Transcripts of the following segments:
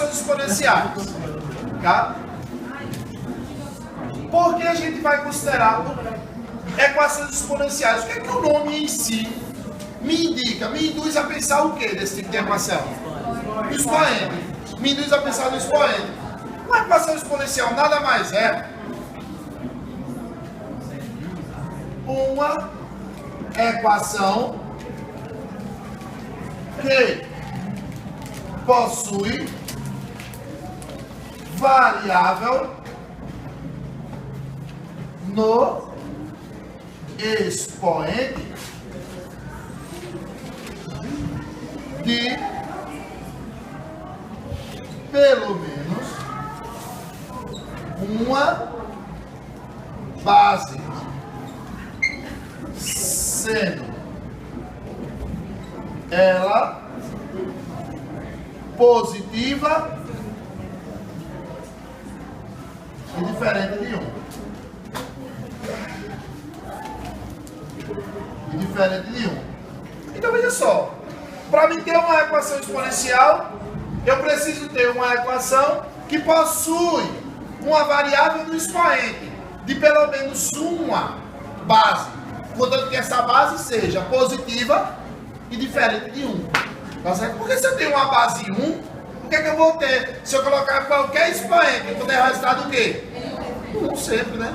equações exponenciais. Tá? Por que a gente vai considerar equações exponenciais? O que é que o nome em si me indica? Me induz a pensar o que desse tipo de equação? O expoente. Me induz a pensar no expoente. Uma equação exponencial nada mais é uma equação que possui variável no expoente de pelo menos uma base, sendo ela positiva e diferente de 1. E diferente de 1. Então veja só, para mim ter uma equação exponencial, eu preciso ter uma equação que possui uma variável no expoente de pelo menos uma base, contanto que essa base seja positiva e diferente de 1. Tá certo? Porque se eu tenho uma base 1, o que é que eu vou ter? Se eu colocar qualquer expoente, eu vou ter resultado o quê? 1 sempre, né?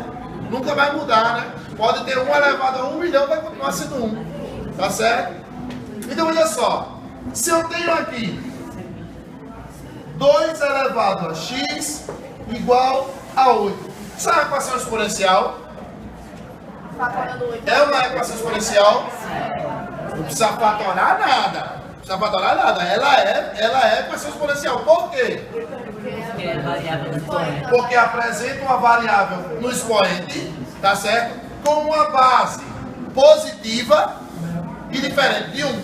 Nunca vai mudar, né? Pode ter 1 elevado a 1 milhão, vai continuar sendo 1. Tá certo? Então, olha só. Se eu tenho aqui 2 elevado a x igual a 8. Isso é uma equação exponencial? É uma equação exponencial? Não precisa fatorar nada. Não precisa fatorar nada. Ela é equação exponencial. Por quê? Porque apresenta uma variável no expoente, tá certo? Com uma base positiva e diferente de 1.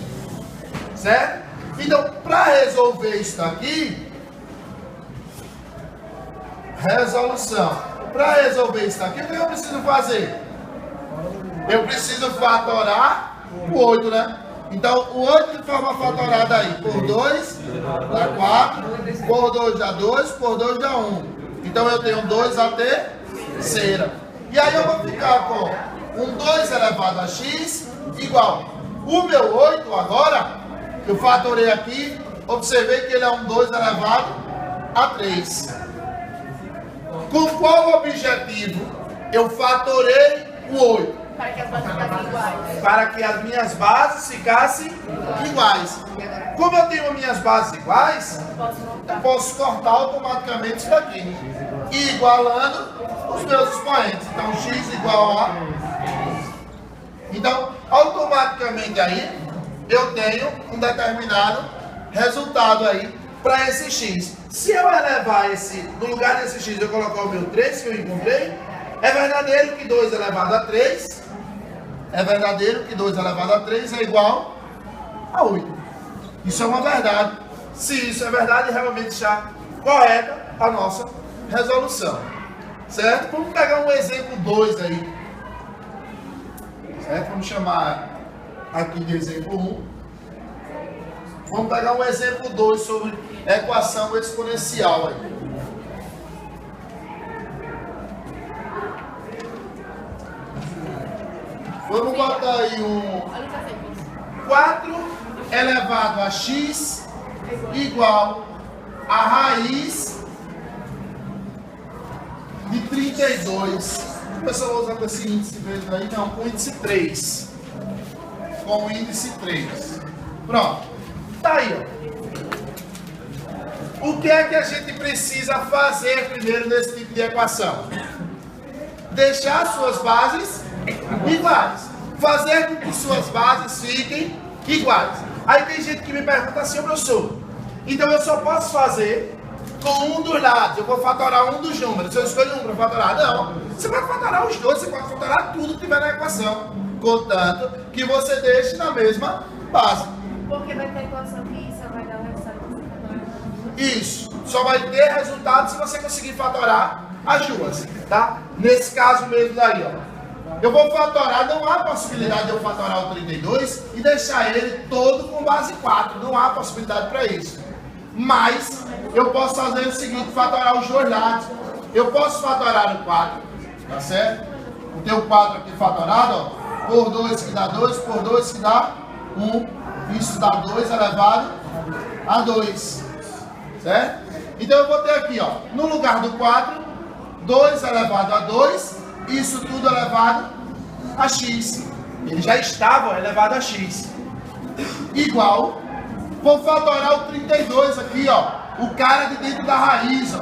Certo? Então, para resolver isso aqui, resolução. Para resolver isso aqui, o que eu preciso fazer? Eu preciso fatorar o 8, né? Então, o 8 de forma fatorada aí, por 2 dá 4, por 2 dá 2, por 2 dá 1. Então, eu tenho 2 a terceira. E aí, eu vou ficar com um 2 elevado a x igual. O meu 8 agora, eu fatorei aqui, observei que ele é um 2 elevado a 3. Com qual objetivo eu fatorei o 8? Para que as bases ficassem iguais. Para que as minhas bases ficassem iguais. Como eu tenho minhas bases iguais, eu posso cortar automaticamente isso daqui. E igualando os meus expoentes. Então, x igual a... Então, automaticamente aí, eu tenho um determinado resultado aí para esse x. Se eu elevar esse, no lugar desse x, eu colocar o meu 3 que eu encontrei, é verdadeiro que 2 elevado a 3 é igual a 8. Isso é uma verdade. Se isso é verdade, realmente está correta a nossa resolução. Certo? Vamos pegar um exemplo 2 aí. Certo? Vamos chamar aqui de exemplo 1. Vamos pegar um exemplo 2 sobre equação exponencial aí. Vamos botar aí um 4 elevado a x igual a raiz de 32. A pessoa vai usar com esse índice mesmo aí? Não, com o índice 3. Com o índice 3. Pronto. Tá aí, ó. O que é que a gente precisa fazer primeiro nesse tipo de equação? Deixar suas bases iguais. Fazer com que suas bases fiquem iguais. Aí tem gente que me pergunta assim, professor, então eu só posso fazer com um dos lados, eu vou fatorar um dos números. Se eu escolho um para fatorar, não. Você pode fatorar os dois, você pode fatorar tudo que tiver na equação, contanto que você deixe na mesma base. Porque vai ter equação que só vai dar o resultado que você fatorar. Isso, só vai ter resultado se você conseguir fatorar as duas, tá? Nesse caso mesmo daí, ó. Eu vou fatorar, não há possibilidade de eu fatorar o 32 e deixar ele todo com base 4. Não há possibilidade para isso. Mas eu posso fazer o seguinte, fatorar os dois lados. Eu posso fatorar o 4, tá certo? Eu tenho o 4 aqui fatorado, ó, por 2 que dá 2, por 2 que dá 1. Isso dá 2 elevado a 2, certo? Então eu vou ter aqui, ó, no lugar do 4, 2 elevado a 2, isso tudo elevado a x. Ele já estava elevado a x. Igual, vou fatorar o 32 aqui, ó, o cara de dentro da raiz, ó.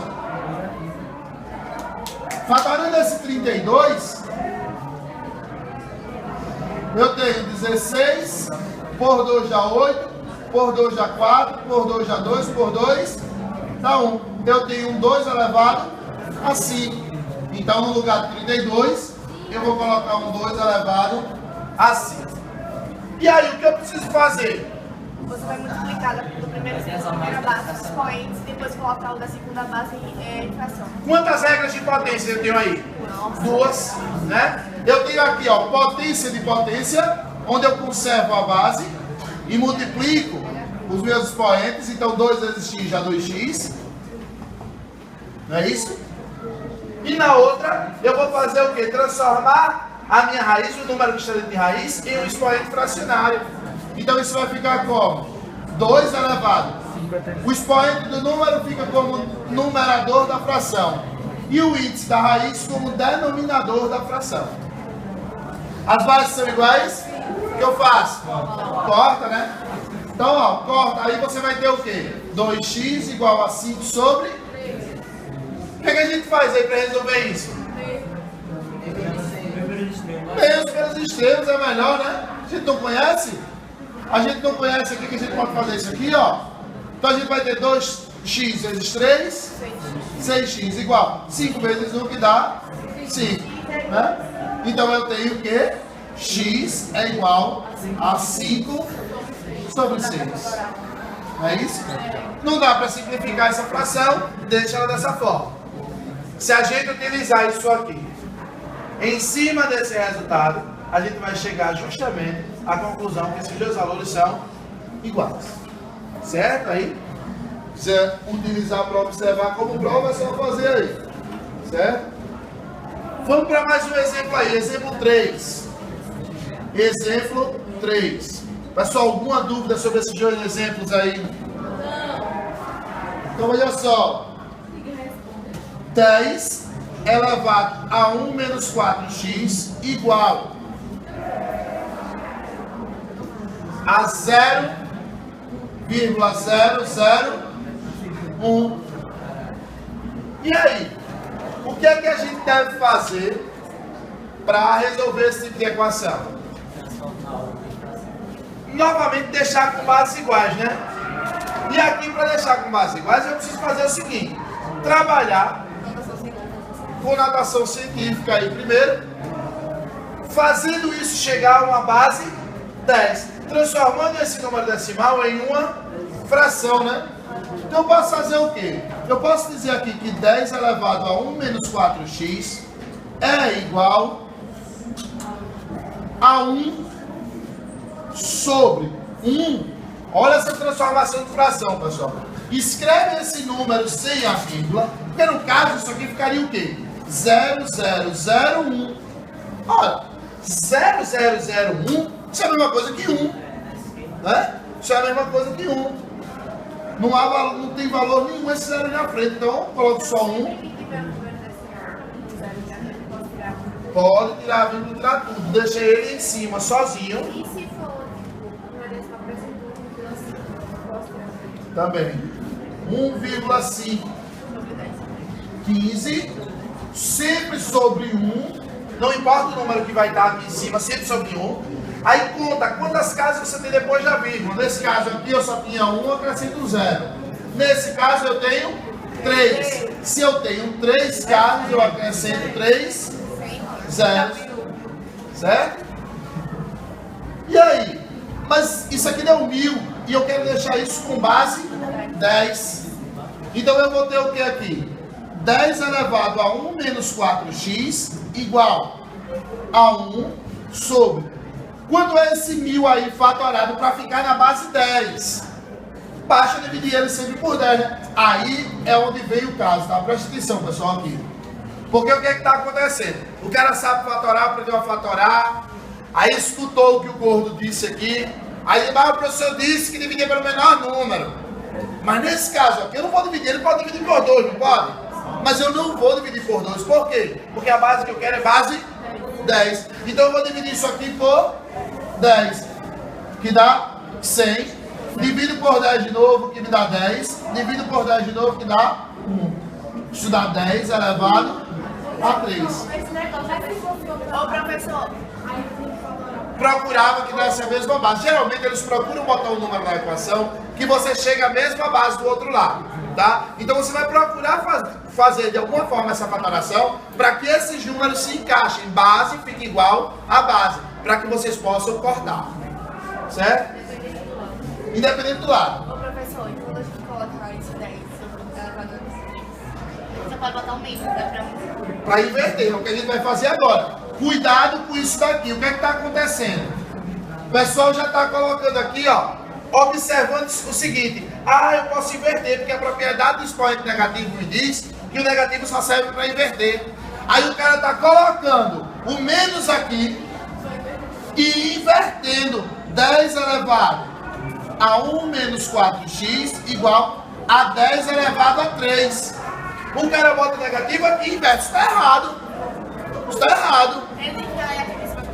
Fatorando esse 32, eu tenho 16, por 2 dá 8, por 2 dá 4, por 2 dá 2, por 2 dá 1. Eu tenho um 2 elevado a 5. Então, no lugar de 32, eu vou colocar um 2 elevado a 5. E aí, o que eu preciso fazer? Você vai multiplicar do primeiro expoente da primeira base dos expoentes e depois colocar o da segunda base em fração. Quantas regras de potência eu tenho aí? Duas, né? Eu tenho aqui, ó, potência de potência, onde eu conservo a base e multiplico os meus expoentes. Então, 2 vezes x dá 2x. Não é isso? E na outra, eu vou fazer o quê? Transformar a minha raiz, o número que está dentro de raiz, em um expoente fracionário. Então isso vai ficar como? 2 elevado. O expoente do número fica como numerador da fração. E o índice da raiz como denominador da fração. As bases são iguais? O que eu faço? Corta, né? Então, ó, corta. Aí você vai ter o quê? 2x igual a 5 sobre... O que a gente faz aí para resolver isso? Menos pelos extremos é melhor, né? A gente não conhece? A gente não conhece aqui que a gente pode fazer isso aqui, ó. Então a gente vai ter 2x vezes 3, 6x igual 5 vezes 1 que dá 5, né? Então eu tenho o quê? X é igual a 5 sobre 6. Não é isso? Não dá para simplificar essa fração, deixa ela dessa forma. Se a gente utilizar isso aqui em cima desse resultado, a gente vai chegar justamente à conclusão que esses dois valores são iguais. Certo? Aí, se você utilizar para observar como prova, é só fazer aí. Certo? Vamos para mais um exemplo aí. Exemplo 3. Exemplo 3. Pessoal, alguma dúvida sobre esses dois exemplos aí? Então, olha só. 10 elevado a 1 menos 4x igual a 0,001. E aí? O que é que a gente deve fazer para resolver esse tipo de equação? Novamente deixar com bases iguais, né? E aqui, para deixar com bases iguais, eu preciso fazer o seguinte: trabalhar com notação científica aí primeiro, fazendo isso chegar a uma base 10, transformando esse número decimal em uma fração, né? Então eu posso fazer o quê? Eu posso dizer aqui que 10 elevado a 1 menos 4x é igual a 1 sobre 1. Olha essa transformação de fração, pessoal. Escreve esse número sem a vírgula, porque no caso isso aqui ficaria o quê? 0001. Olha, 0001, isso é a mesma coisa que 1. Né? Isso é a mesma coisa que 1. Não tem valor nenhum esse zero na frente, então eu coloco só 1. Pode tirar a vírgula e tirar tudo. Deixa ele em cima, sozinho. E se for uma decimal, por exemplo, 1,5? Também. 1,5. 15. Sempre sobre 1. Não importa o número que vai estar aqui em cima, sempre sobre 1. Aí conta quantas casas você tem depois da vírgula. Nesse caso aqui eu só tinha 1, eu acrescento 0. Nesse caso eu tenho 3. Se eu tenho 3 casas, eu acrescento 3 zeros. Certo? E aí? Mas isso aqui deu 1000 e eu quero deixar isso com base 10. Então eu vou ter o que aqui? 10 elevado a 1 menos 4x igual a 1 sobre... Quando é esse 1000 aí fatorado para ficar na base 10? basta dividir ele sempre por 10, né? Aí é onde vem o caso, tá? Presta atenção, pessoal, aqui. Porque o que está acontecendo? O cara sabe fatorar, aprendeu a fatorar, aí escutou o que o gordo disse aqui, aí o professor disse que dividia pelo menor número. Mas nesse caso aqui, eu não vou dividir, ele pode dividir por 2, não pode? Mas eu não vou dividir por 2, por quê? Porque a base que eu quero é base 10. Então eu vou dividir isso aqui por 10, que dá 100. Divido por 10 de novo, que me dá 10. Divido por 10 de novo, que dá 1. Isso dá 10 elevado a 3. Ô, professor. Procurava que desse a mesma base. Geralmente eles procuram botar um número na equação que você chega à mesma base do outro lado, tá? Então você vai procurar fazer de alguma forma essa fatoração para que esses números se encaixem. Base fique igual à base, para que vocês possam cortar, certo? Independente do lado. Ô, professor, e quando a gente colocar esse 10 elevado a 3, você pode botar um meio, né? Para inverter, é o que a gente vai fazer agora. Cuidado com isso daqui. O que é que está acontecendo? O pessoal já está colocando aqui, ó, observando o seguinte. Ah, eu posso inverter, porque a propriedade do expoente negativo me diz que o negativo só serve para inverter. Aí o cara está colocando o menos aqui e invertendo 10 elevado a 1 menos 4x igual a 10 elevado a 3. O cara bota negativo aqui e inverte. Isso está errado. Isso está errado.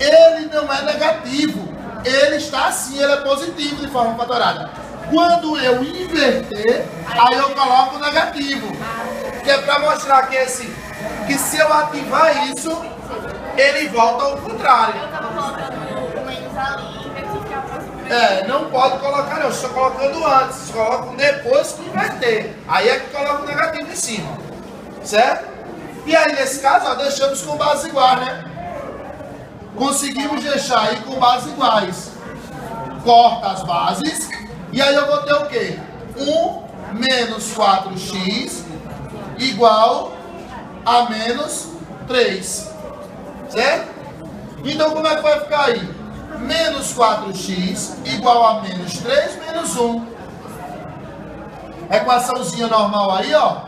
Ele não é negativo. Ele está assim, ele é positivo de forma fatorada. Quando eu inverter, aí eu coloco o negativo. Que é para mostrar que se eu ativar isso, ele volta ao contrário. Eu estava colocando o menos ali, invertir a próxima. Não pode colocar não, estou colocando antes, vocês colocam depois que inverter. Aí é que coloca o negativo em cima, certo? E aí nesse caso, ó, deixamos com base igual, né? Conseguimos deixar aí com bases iguais. Corta as bases, e aí eu vou ter o quê? 1 menos 4x igual a menos 3, certo? Então como é que vai ficar aí? Menos 4x igual a menos 3 menos 1. Equaçãozinha normal aí, ó.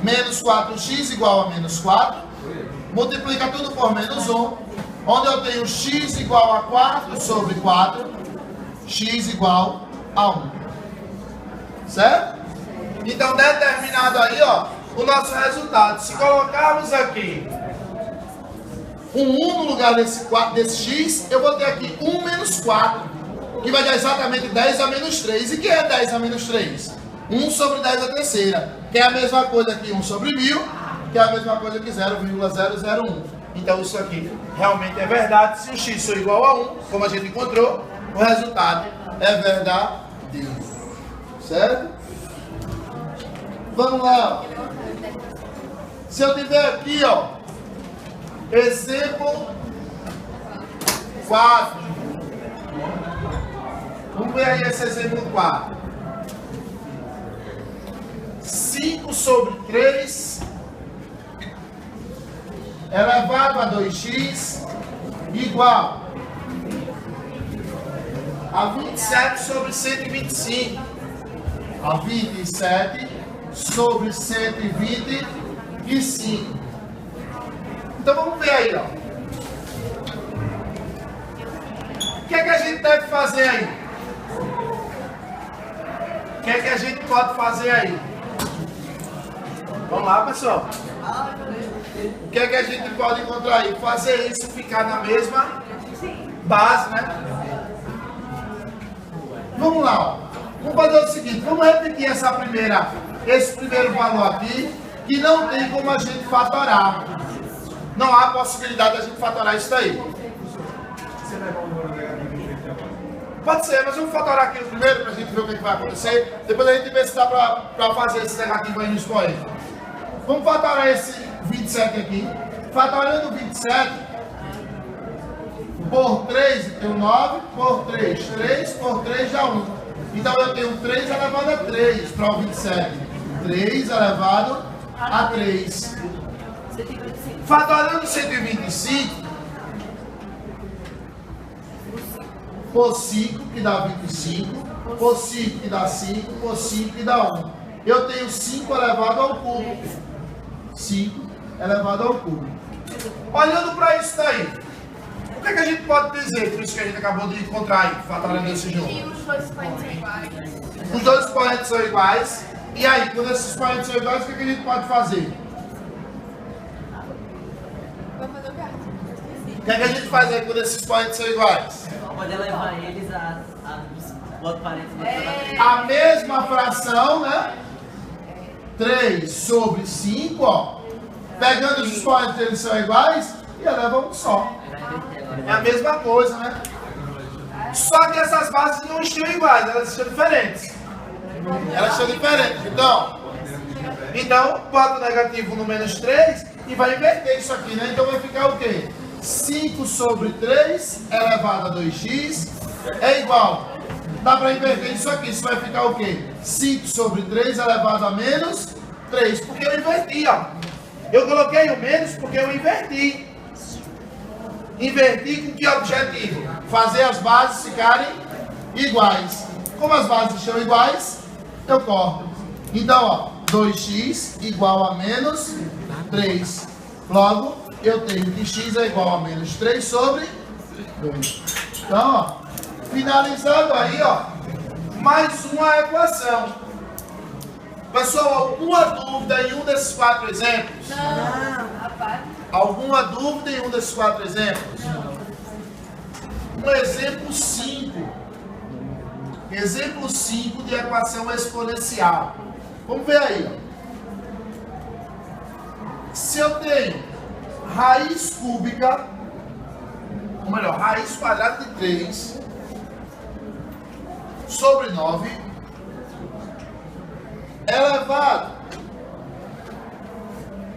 Menos 4x igual a menos 4. Multiplica tudo por menos 1. Onde eu tenho x igual a 4 sobre 4. X igual a 1. Certo? Então, determinado aí, ó, o nosso resultado. Se colocarmos aqui um 1 no lugar desse x, eu vou ter aqui 1 menos 4, que vai dar exatamente 10 a menos 3. E que é 10 a menos 3? 1 sobre 10 a terceira, que é a mesma coisa que 1 sobre 1000, que é a mesma coisa que 0,001. Então isso aqui realmente é verdade. Se o x for igual a 1, como a gente encontrou, o resultado é verdadeiro. Certo? Vamos lá. Se eu tiver aqui, ó, exemplo 4. Vamos ver aí esse exemplo 4. 5 sobre 3 elevado a 2x igual a 27 sobre 125. A 27 sobre 125. Então vamos ver aí, ó. O que é que a gente deve fazer aí? O que é que a gente pode fazer aí? Vamos lá, pessoal. O que é que a gente pode encontrar aí? Fazer isso ficar na mesma base, né? Vamos lá, ó. Vamos fazer o seguinte, vamos repetir esse primeiro valor aqui, que não tem como a gente fatorar. Não há possibilidade de a gente fatorar isso daí. Pode ser, mas vamos fatorar aqui primeiro para a gente ver o que vai acontecer. Depois a gente vê se dá para fazer esse negativo aí no expoente. Vamos fatorar esse 27 aqui. Fatorando 27 por 3, eu tenho 9 por 3. 3 por 3 dá 1. Então eu tenho 3 elevado a 3 para o 27. 3 elevado a 3. Fatorando 125, por 5, que dá 25, por 5, que dá 5, por 5, que dá 1. Eu tenho 5 elevado ao cubo. 5 elevado ao cubo. Olhando para isso daí, o que, é que a gente pode dizer, por isso que a gente acabou de encontrar aí, fatorando esse jogo? E os dois expoentes são iguais. Os dois expoentes são iguais. E aí, quando esses expoentes são iguais, o que, é que a gente pode fazer? Vamos fazer o quê? O que, é que a gente faz aí quando esses expoentes são iguais? Pode levar eles a outro parênteses. A mesma fração, né? 3 sobre 5, ó. Pegando os expoentes, eles são iguais e eleva um só. É a mesma coisa, né? Só que essas bases não estão iguais, elas estão diferentes. Elas estão diferentes. Então, bota o negativo no menos 3 e vai inverter isso aqui, né? Então vai ficar o quê? 5 sobre 3 elevado a 2x é igual. Dá para inverter isso aqui. Isso vai ficar o quê? 5 sobre 3 elevado a menos 3. Porque eu inverti, ó. Eu coloquei o menos porque eu inverti. Inverti com que objetivo? Fazer as bases ficarem iguais. Como as bases estão iguais, eu corto. Então, ó, 2x igual a menos 3. Logo, eu tenho que x é igual a menos 3 sobre 2. Então, ó, finalizando aí, ó, mais uma equação. Pessoal, alguma dúvida em um desses 4 exemplos? Não, rapaz. Alguma dúvida em um desses 4 exemplos? Um exemplo 5. Exemplo 5 de equação exponencial. Vamos ver aí, ó. Se eu tenho raiz cúbica, ou melhor, raiz quadrada de 3 sobre 9 elevado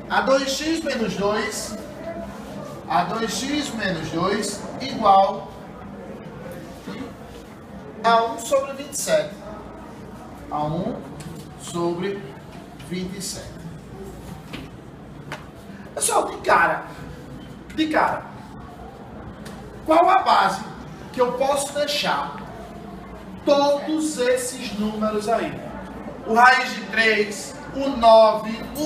a 2x menos 2 igual a 1 sobre 27. A 1 sobre 27. Pessoal, de cara, qual a base que eu posso deixar todos esses números aí? O raiz de 3, o 9, o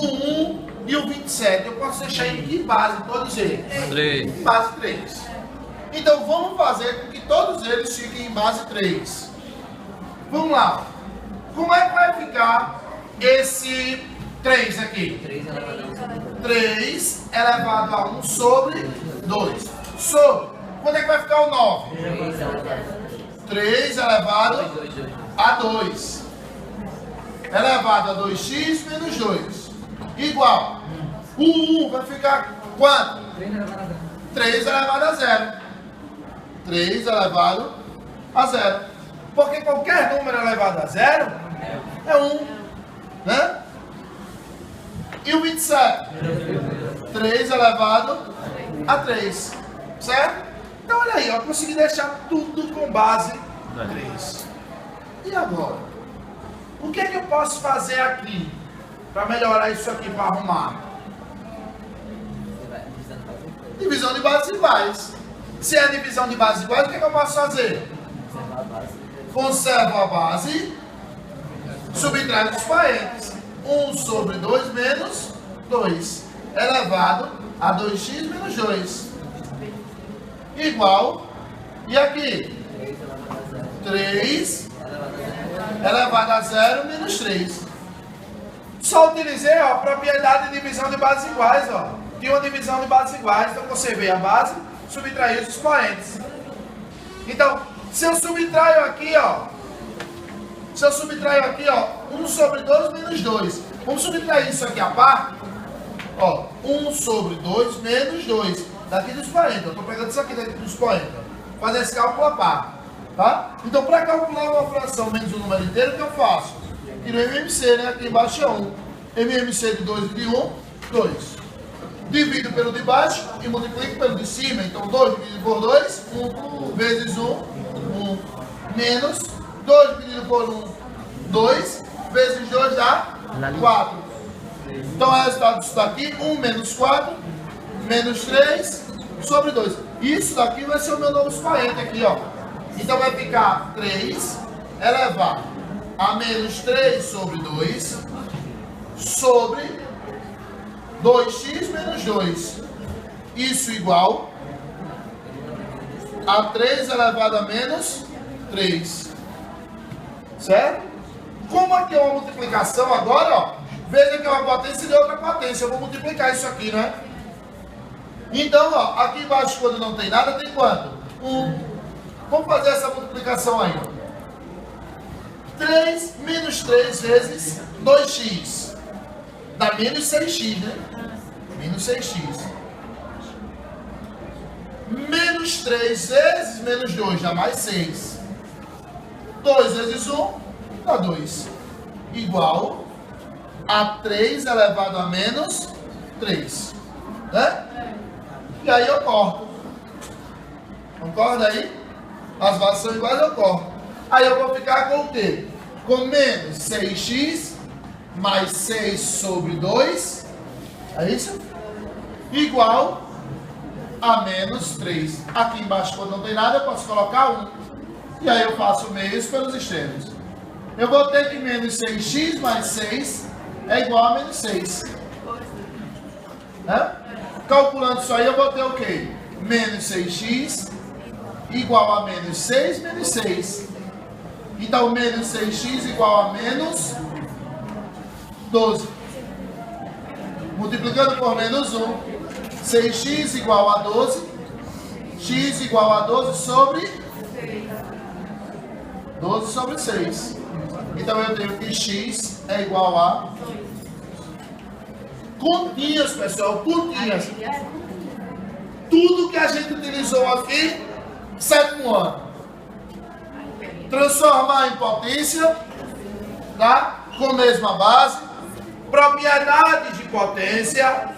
1 e o 27. Eu posso deixar em que base todos eles? 3. Em base 3. Então vamos fazer com que todos eles fiquem em base 3. Vamos lá. Como é que vai ficar esse 3 aqui? 3 elevado a 1 sobre 2. Sobre. Quando é que vai ficar o 9? 3 elevado a 2. Elevado a 2x menos 2. Igual. O 1 vai ficar quanto? 3 elevado a 0. 3 elevado a 0. Porque qualquer número elevado a 0 é 1. Né? E o 27? 3 elevado a 3. Certo? Então olha aí, eu consegui deixar tudo com base 3. E agora? O que é que eu posso fazer aqui para melhorar isso aqui, para arrumar? Divisão de bases iguais. Se é divisão de bases iguais, o que é que eu posso fazer? Conservo a base, subtrai os expoentes. 1 sobre 2 menos 2 elevado a 2x menos 2 igual. E aqui? 3 elevado a 0 menos 3. Só utilizei, ó, a propriedade de divisão de bases iguais, ó. Tinha uma divisão de bases iguais, então conservei a base, subtraí os expoentes. Então, se eu subtraio aqui, ó, 1 sobre 2 menos 2. Vamos subtrair isso aqui a parte, ó, 1 sobre 2 menos 2. Daqui dos expoentes, eu estou pegando isso aqui daqui dos expoentes. Fazer esse cálculo a parte, tá? Então, para calcular uma fração menos um número inteiro, o que eu faço? Tiro o MMC, né? Aqui embaixo é 1. MMC de 2 e de 1, 2. Divido pelo de baixo e multiplico pelo de cima. Então, 2 dividido por 2, 1 vezes 1, 1. Menos 2 dividido por 1, 2. Vezes 2 dá 4. Então, o resultado disso daqui, 1 menos 4, menos 3 sobre 2. Isso daqui vai ser o meu novo expoente aqui, ó. Então vai ficar 3 elevado a menos 3 sobre 2 sobre 2x menos 2. Isso igual a 3 elevado a menos 3. Certo? Como aqui é uma multiplicação agora, ó, veja que é uma potência de outra potência. Eu vou multiplicar isso aqui, né? Então, ó, aqui embaixo, quando não tem nada, tem quanto? 1. Vamos fazer essa multiplicação aí. 3 menos 3 vezes 2x. Dá menos 6x, né? Menos 6x. Menos 3 vezes menos 2 dá mais 6. 2 vezes 1 dá 2. Igual a 3 elevado a menos 3. Né? E aí eu corto. Concorda aí? As bases são iguais, eu corto. Aí eu vou ficar com o quê? Com menos 6x mais 6 sobre 2. É isso? Igual a menos 3. Aqui embaixo, quando não tem nada, eu posso colocar 1. E aí eu faço meios pelos extremos. Eu vou ter que menos 6x mais 6 é igual a menos 6. Né? Calculando isso aí, eu vou ter o quê? Menos 6x igual a menos 6 menos 6. Então, menos 6x igual a menos 12. Multiplicando por menos 1. 6x igual a 12. X igual a 12 sobre 12 sobre 6. Então, eu tenho que x é igual a continhas, pessoal, continhas. Tudo que a gente utilizou aqui, sétimo ano. Transformar em potência, tá? Com a mesma base. Propriedades de potência.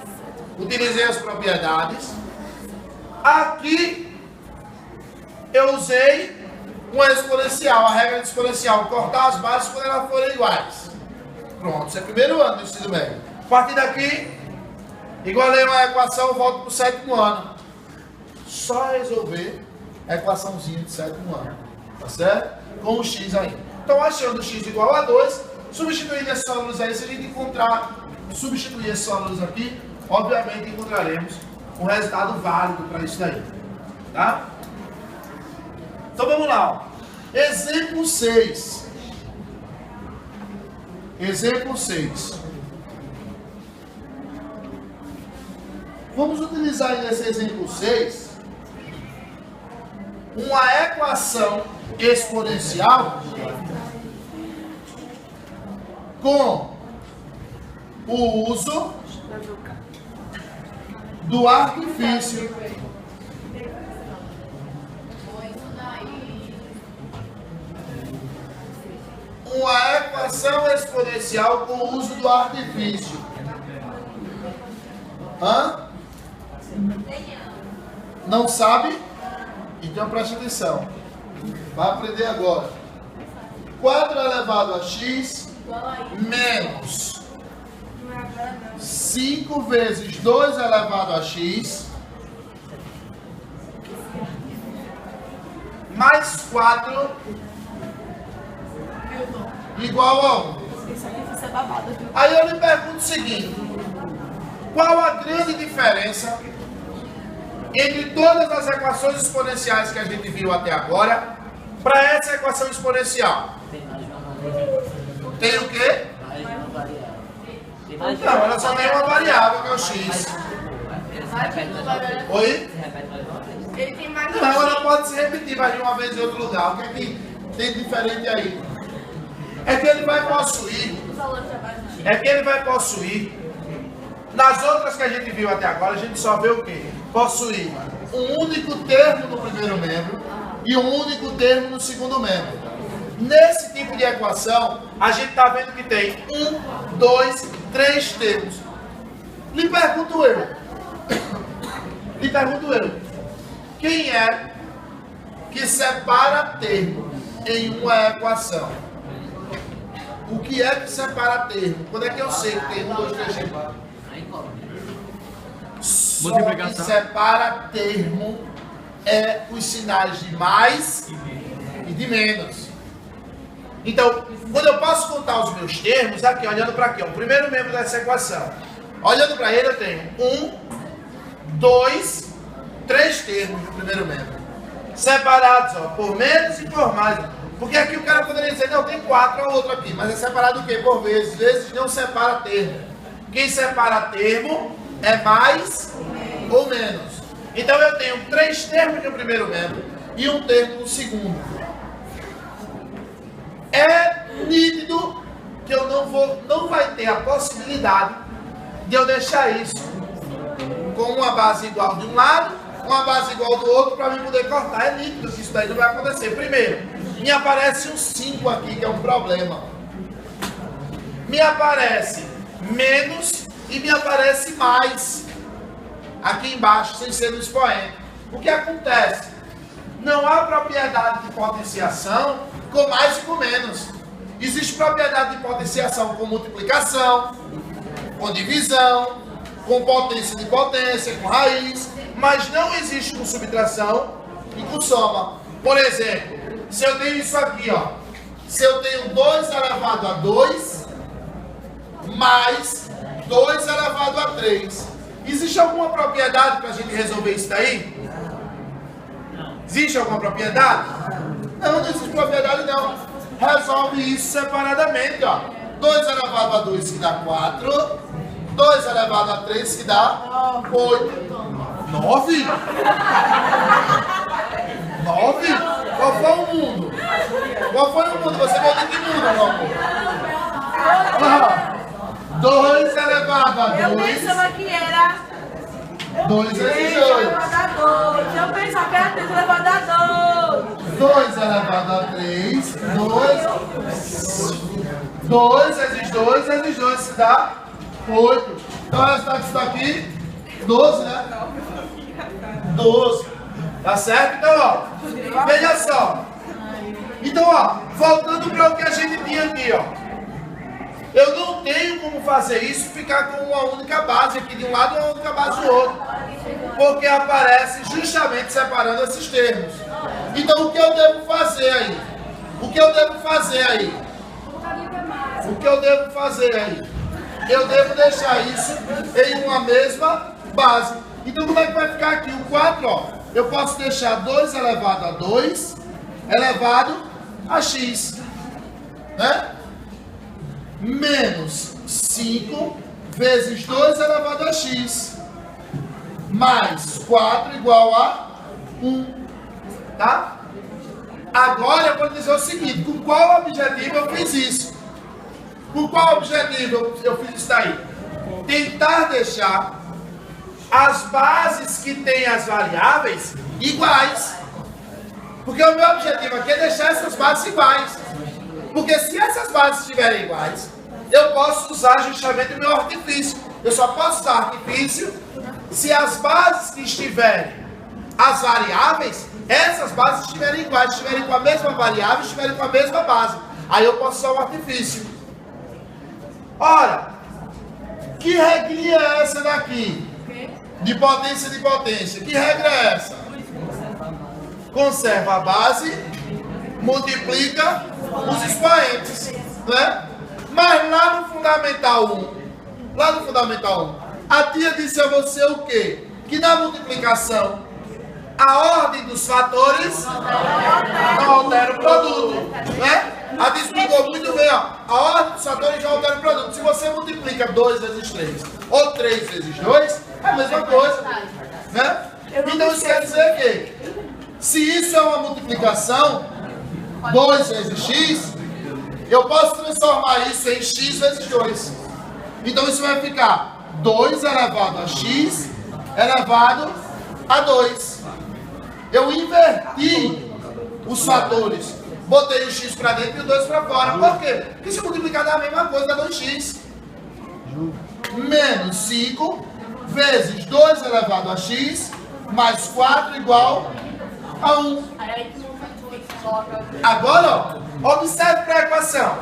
Utilizei as propriedades. Aqui, eu usei uma exponencial, a regra de exponencial. Cortar as bases quando elas forem iguais. Pronto, isso é primeiro ano do ensino médio. A partir daqui, igualei uma equação, volto para o sétimo ano. Só resolver a equaçãozinha de sétimo ano. Tá certo? Com o x aí. Então, achando x igual a 2, substituindo esses sólidos aí, se a gente substituir esses sólidos aqui, obviamente encontraremos um resultado válido para isso daí. Tá? Então, vamos lá. Ó. Exemplo 6. Exemplo 6. Vamos utilizar nesse exemplo 6 uma equação exponencial com o uso do artifício. Uma equação exponencial com o uso do artifício. Hã? Não sabe? Então preste atenção. Vai aprender agora. 4 elevado a x menos 5 vezes 2 elevado a x mais 4 igual a 1. Aí eu lhe pergunto o seguinte: qual a grande diferença entre todas as equações exponenciais que a gente viu até agora para essa equação exponencial? Tem o quê? Não, ela só tem uma variável, que é o x. Oi? Ele tem mais Não, ela pode se repetir mais de uma vez em outro lugar. O que é que tem diferente aí? É que ele vai possuir. Nas outras que a gente viu até agora, a gente só vê o quê? Possuir um único termo no primeiro membro e um único termo no segundo membro. Nesse tipo de equação, a gente está vendo que tem 1, 2, 3 termos. Lhe pergunto eu. Quem é que separa termo em uma equação? O que é que separa termo? Quando é que eu sei que tem 1, 2, 3 termos? Só que separa termo é os sinais de mais de menos. Então, quando eu posso contar os meus termos, aqui, olhando para aqui, ó, o primeiro membro dessa equação. Olhando para ele, eu tenho 1, 2, 3 termos no primeiro membro. Separados, ó, por menos e por mais. Porque aqui o cara poderia dizer, não, tem 4, a outra aqui. Mas é separado o quê? Por vezes. Vezes não separa termo. Quem separa termo é mais ou menos. Então eu tenho 3 termos no primeiro membro e um termo no segundo. É nítido que eu não vai ter a possibilidade de eu deixar isso com uma base igual de um lado, uma base igual do outro, para mim poder cortar. É nítido que isso daí não vai acontecer. Primeiro, me aparece um 5 aqui, que é um problema. Me aparece menos e me aparece mais aqui embaixo, sem ser no expoente. O que acontece? Não há propriedade de potenciação com mais e com menos. Existe propriedade de potenciação com multiplicação, com divisão, com potência de potência, com raiz, mas não existe com subtração e com soma. Por exemplo, se eu tenho isso aqui, ó, se eu tenho 2 elevado a 2 mais 2 elevado a 3, existe alguma propriedade para a gente resolver isso daí? Existe alguma propriedade? Não, não existe propriedade não. Resolve isso separadamente, ó. 2 elevado a 2 que dá 4, 2 elevado a 3 que dá 8. 9? 9? Qual foi o mundo? Qual foi o mundo? Você veio de que mundo, meu amor? 2 elevado a 2. Eu pensava que era 2 vezes 2. elevado a 2. Eu pensava que era 3 elevado a 2. 2 elevado a 3. 2 vezes 2 que dá 8. Então o resultado disso daqui, 12, né? 12. Tá certo? Então, ó, veja só. Então, ó, voltando para o que a gente tinha aqui, ó. Eu não tenho como fazer isso e ficar com uma única base aqui de um lado e uma única base do outro. Porque aparece justamente separando esses termos. Então, o que eu devo fazer aí? O que eu devo fazer aí? O que eu devo fazer aí? Eu devo deixar isso em uma mesma base. Então, como é que vai ficar aqui? O 4, ó, eu posso deixar 2 elevado a 2 elevado a x, né? Menos 5 vezes 2 elevado a x, mais 4 igual a 1, tá? Agora eu vou dizer o seguinte, com qual objetivo eu fiz isso? Com qual objetivo eu fiz isso daí? Tentar deixar as bases que têm as variáveis iguais. Porque o meu objetivo aqui é deixar essas bases iguais. Porque se essas bases estiverem iguais, eu posso usar justamente o meu artifício. Eu só posso usar artifício se as bases que estiverem, as variáveis, essas bases estiverem iguais, estiverem com a mesma variável, estiverem com a mesma base. Aí eu posso usar o artifício. Ora, que regrinha é essa daqui? De potência de potência. Que regra é essa? Conserva a base, multiplica os expoentes, né? Mas lá no Fundamental 1, a tia disse a você o quê? Que na multiplicação, a ordem dos fatores não altera o produto, né? A tia explicou muito bem, ó. A ordem dos fatores não altera o produto. Se você multiplica 2 vezes 3 ou 3 vezes 2, é a mesma coisa, né? Então isso quer dizer que se isso é uma multiplicação, 2 vezes x, eu posso transformar isso em x vezes 2. Então isso vai ficar 2 elevado a x elevado a 2. Eu inverti os fatores. Botei o x para dentro e o 2 para fora. Por quê? Porque se multiplicar dá a mesma coisa, dá 2x. Menos 5 vezes 2 elevado a x mais 4 igual a 1. Agora, ó, observe para a equação.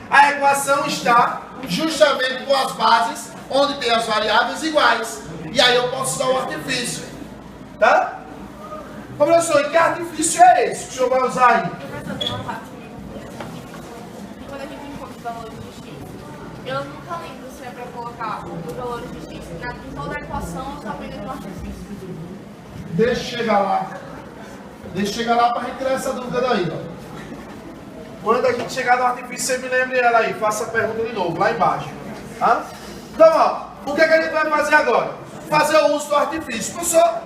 A equação está justamente com as bases onde tem as variáveis iguais. E aí eu posso usar o artifício. Tá? Ô, professor, e que artifício é esse que o senhor vai usar aí? fazer uma parte e quando a gente encontra os valores de x, eu nunca lembro se é para colocar os valores de x em toda a equação ou só apenas no artifício. Deixa eu chegar lá. Deixa eu chegar lá para a gente tirar essa dúvida daí, ó. Quando a gente chegar no artifício, você me lembre ela aí. Faça a pergunta de novo, lá embaixo. Tá? Então, ó, o que, é que a gente vai fazer agora? Fazer o uso do artifício. Professor,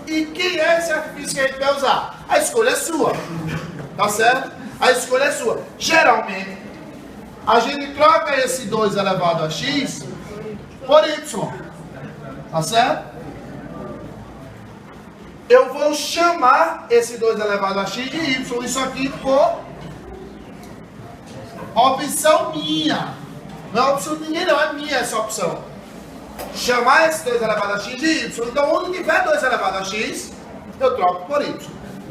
e quem é esse artifício que a gente vai usar? A escolha é sua. Tá certo? A escolha é sua. Geralmente, a gente troca esse 2 elevado a x por y. Tá certo? Eu vou chamar esse 2 elevado a x de y. Isso aqui por opção minha. Não é opção de ninguém, não. É minha essa opção. Chamar esse 2 elevado a x de y. Então, onde tiver 2 elevado a x, eu troco por y.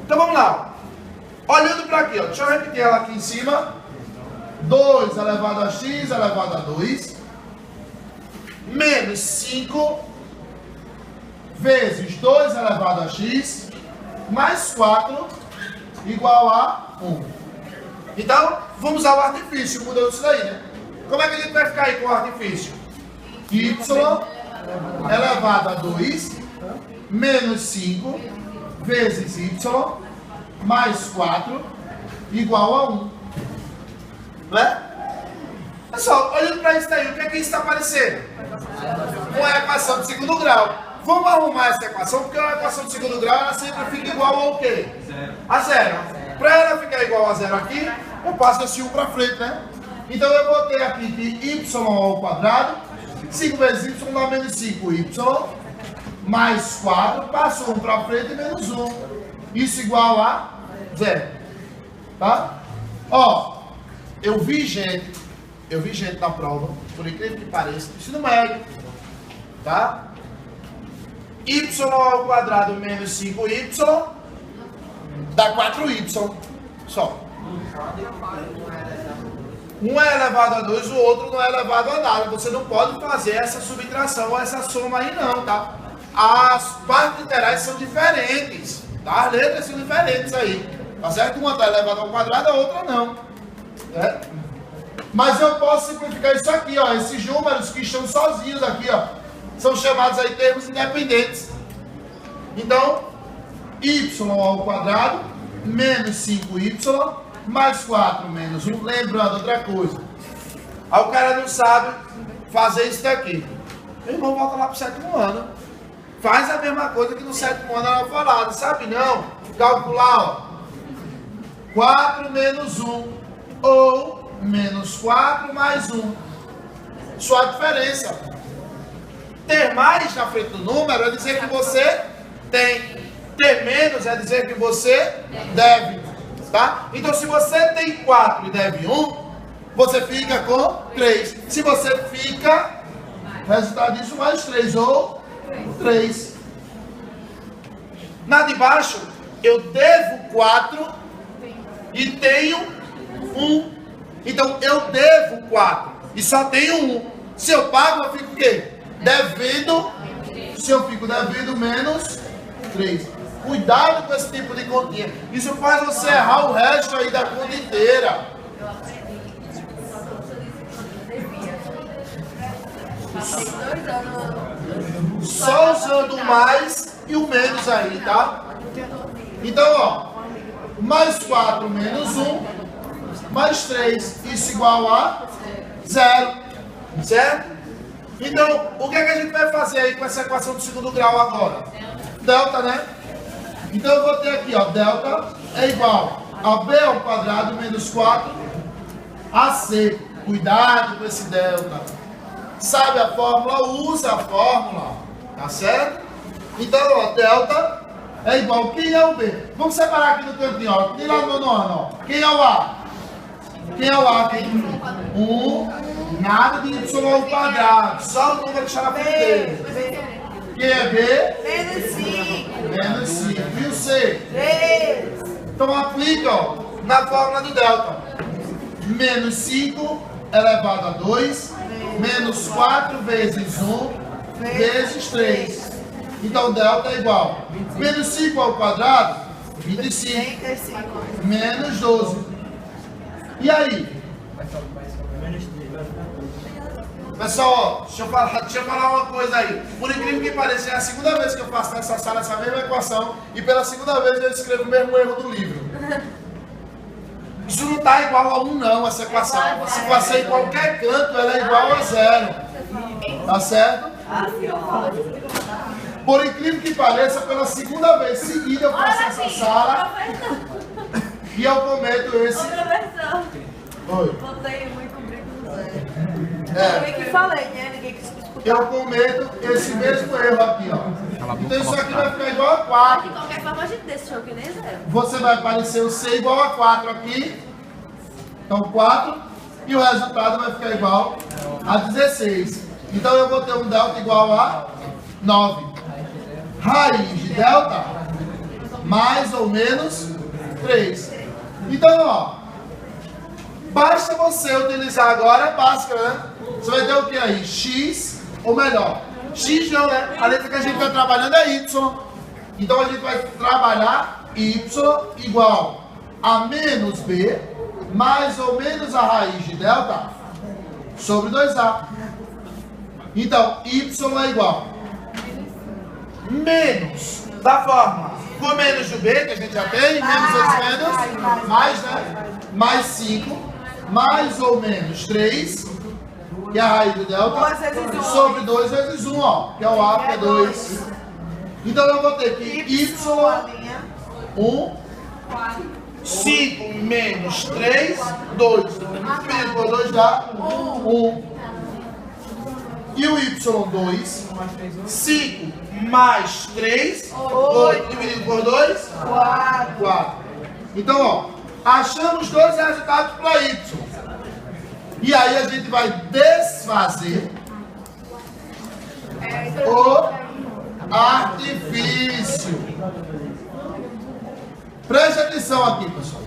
Então, vamos lá. Olhando para aqui, ó. Deixa eu repetir ela aqui em cima. 2 elevado a x elevado a 2 menos 5 vezes 2 elevado a x mais 4 igual a 1. Então, vamos usar o artifício, mudou isso daí, né? Como é que a gente vai ficar aí com o artifício? Y elevado a 2 menos 5 vezes y mais 4 igual a 1. Não é? Pessoal, olhando para isso daí, o que é que isso está aparecendo? Uma equação de segundo grau. Vamos arrumar essa equação, porque uma equação de segundo grau ela sempre fica igual ao quê? A zero. Para ela ficar igual a zero aqui, eu passo esse 1 para frente, né? Então eu vou ter aqui que y ao quadrado, 5 vezes y dá menos 5y, mais 4, passo 1 para frente e menos 1. Isso igual a zero. Tá? Ó, eu vi gente na prova, por incrível que pareça, ensino médio, tá? Y ao quadrado menos 5y dá 4y só. Um é elevado a 2, o outro não é elevado a nada. Você não pode fazer essa subtração, essa soma aí não, tá? As partes literais são diferentes, tá? As letras são diferentes aí, tá certo? Uma está elevada ao quadrado, a outra não. Né? Mas eu posso simplificar isso aqui, ó. Esses números que estão sozinhos aqui, ó, são chamados aí termos independentes. Então, y ao quadrado menos 5y mais 4 menos 1. Lembrando outra coisa. Aí o cara não sabe fazer isso daqui. Meu irmão volta lá pro 7º ano. Faz a mesma coisa que no 7º ano era falado. Sabe não? Calcular, ó. 4 menos 1 ou menos 4 mais 1. Só a diferença. Ter mais na frente do número é dizer que você tem. Ter menos é dizer que você deve. Tá? Então, se você tem 4 e deve 1, você fica com 3. Se você fica, resultado disso, mais 3 ou 3. Na de baixo, eu devo 4 e tenho 1. Então, eu devo 4 e só tenho 1. Se eu pago, eu fico o quê? Devendo. Se eu fico devendo, menos 3. Cuidado com esse tipo de continha. Isso faz você errar o resto aí da conta inteira. Só usando o mais e o menos aí, tá? Então, ó. Mais 4 menos 1, mais 3. Isso igual a 0. Certo? Então, o que é que a gente vai fazer aí com essa equação do segundo grau agora? Delta, né? Então eu vou ter aqui, ó, delta é igual a b ao quadrado menos 4 ac. Cuidado com esse delta. Sabe a fórmula? Usa a fórmula. Tá certo? Então, ó, delta é igual. Quem é o b? Vamos separar aqui no cantinho, ó. Tem lá no nono ano, ó. Quem é o a? Quem é o a aqui? 1. Nada de y ao quadrado. Só o número que está na frente dele. Quem é b? Menos 5. Menos 5. E o C? 3. Então aplica, ó, na fórmula do delta. Menos 5 elevado a 2, menos 4 vezes 1, vezes 3. Então delta é igual. Menos 5 ao quadrado 25 menos 12. E aí? Pessoal, deixa eu falar uma coisa aí. Por incrível que pareça, é a segunda vez que eu faço nessa sala essa mesma equação e pela segunda vez eu escrevo o mesmo erro do livro. Isso não está igual a 1 não, essa equação. Se você em qualquer canto, ela é igual a 0. Tá certo? Por incrível que pareça, pela segunda vez seguida eu faço essa sala e eu cometo esse... Outra versão. Oi. Botei muito brinco no zero. É. Eu que falei, né? Ninguém quis escutar. Eu cometo esse mesmo erro aqui, ó. Então isso aqui vai ficar igual a 4. De qualquer forma, a gente deixou que nem zero. Você vai aparecer o C igual a 4 aqui. Então 4. E o resultado vai ficar igual a 16. Então eu vou ter um delta igual a 9. Raiz de delta mais ou menos 3. Então, ó, basta você utilizar agora a básica, né? Você vai ter o que aí? X, ou melhor, X não, né? A letra que a gente está trabalhando é Y. Então a gente vai trabalhar Y igual a menos B mais ou menos a raiz de delta sobre 2A. Então, Y é igual menos da forma com menos do B, que a gente já tem, menos vezes menos, mais, né? Mais 5, mais ou menos 3, e a raiz do delta sobre 2 vezes 1, ó, que é o A, que é 2. Então eu vou ter que Y, 1, 5 menos 3, 2. Dividido por 2 dá 1. E o Y2, 5 mais 3, 8. Dividido por 2, 4. Então, ó, achamos dois resultados para Y. E aí a gente vai desfazer o artifício. Preste atenção aqui, pessoal.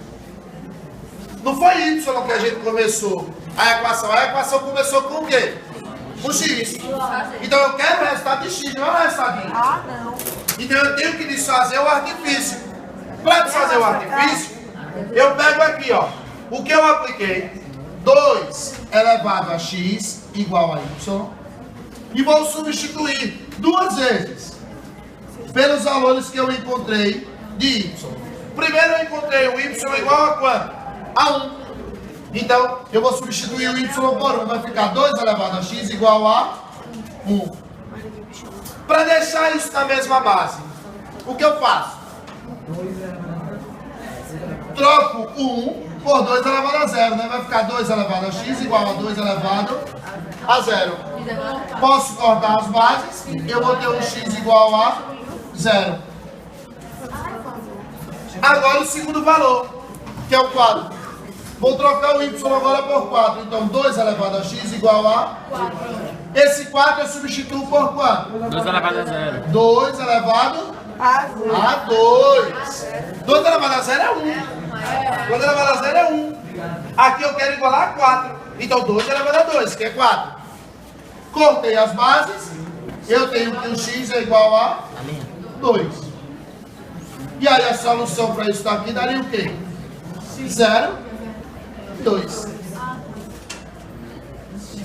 Não foi Y que a gente começou a equação. A equação começou com o quê? Com X. Então eu quero o resultado de X, não é o resultado de Y. Não. Então eu tenho que desfazer o artifício. Para desfazer o artifício, eu pego aqui, ó, o que eu apliquei, 2 elevado a X igual a Y, e vou substituir 2 vezes pelos valores que eu encontrei de Y. Primeiro eu encontrei o Y igual a quanto? A 1. Então, eu vou substituir o Y por 1. Vai ficar 2 elevado a X igual a 1. Para deixar isso na mesma base, o que eu faço? Troco o 1 por 2 elevado a 0, né? Vai ficar 2 elevado a X igual a 2 elevado a 0. Posso cortar as bases, eu vou ter um X igual a 0. Agora o segundo valor, que é o 4. Vou trocar o Y agora por 4. Então 2 elevado a X igual a 4. Esse 4 eu substituo por quanto? 2 elevado a 0. 2 elevado a 2. 2 elevado a 0 é 1. 2 elevado a 0 é 1. Aqui eu quero igualar a 4. Então 2 elevado a 2, que é 4. Cortei as bases. Eu tenho que o X é igual a 2. E aí a solução para isso daqui daria o quê? 0, 2.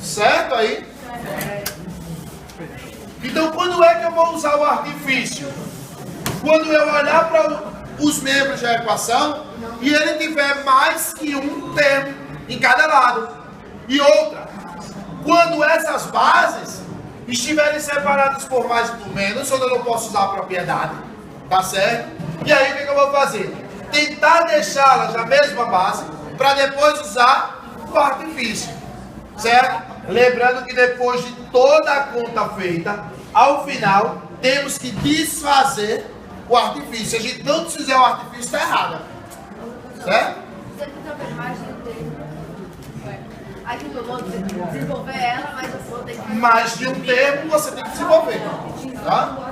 Certo aí? Então quando é que eu vou usar o artifício? Quando eu olhar para os membros da equação e ele tiver mais que um termo em cada lado. E outra, quando essas bases estiverem separadas por mais e por menos, onde eu não posso usar a propriedade. Tá certo? E aí o que eu vou fazer? Tentar deixá-las na mesma base para depois usar o artifício. Certo? Lembrando que depois de toda a conta feita, ao final, temos que desfazer o artifício. Se a gente não desfizer o artifício, está errado. Certo? Você precisa ver mais de um termo. Aqui eu vou desenvolver ela, mas eu vou ter que... Mais de um termo você tem que desenvolver. Tá?